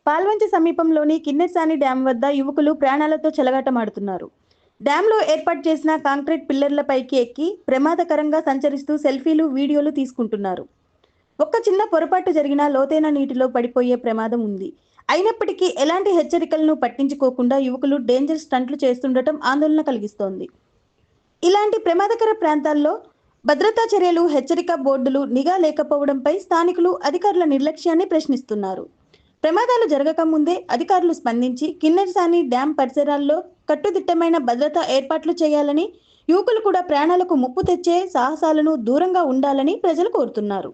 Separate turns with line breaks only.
పాల్వంచ సమీపంలోని కిన్నెరసాని డ్యాం వద్ద యువకులు ప్రాణాలతో చెలగాటమాడుతున్నారు. డ్యాంలో ఏర్పాటు చేసిన కాంక్రీట్ పిల్లర్లపైకి ఎక్కి ప్రమాదకరంగా సంచరిస్తూ సెల్ఫీలు, వీడియోలు తీసుకుంటున్నారు. ఒక్క చిన్న పొరపాటు జరిగినా లోతైన నీటిలో పడిపోయే ప్రమాదం ఉంది. అయినప్పటికీ ఎలాంటి హెచ్చరికలను పట్టించుకోకుండా యువకులు డేంజర్ స్టంట్లు చేస్తుండటం ఆందోళన కలిగిస్తోంది. ఇలాంటి ప్రమాదకర ప్రాంతాల్లో భద్రతా చర్యలు, హెచ్చరిక బోర్డులు, నిఘా లేకపోవడంపై స్థానికులు అధికారుల నిర్లక్ష్యాన్ని ప్రశ్నిస్తున్నారు. ప్రమాదాలు జరగకముందే అధికారులు స్పందించి కిన్నెరసాని డ్యాం పరిసరాల్లో కట్టుదిట్టమైన భద్రతా ఏర్పాట్లు చేయాలని, యువకులు కూడా ప్రాణాలకు ముప్పు తెచ్చే సాహసాలను దూరంగా ఉండాలని ప్రజలు కోరుతున్నారు.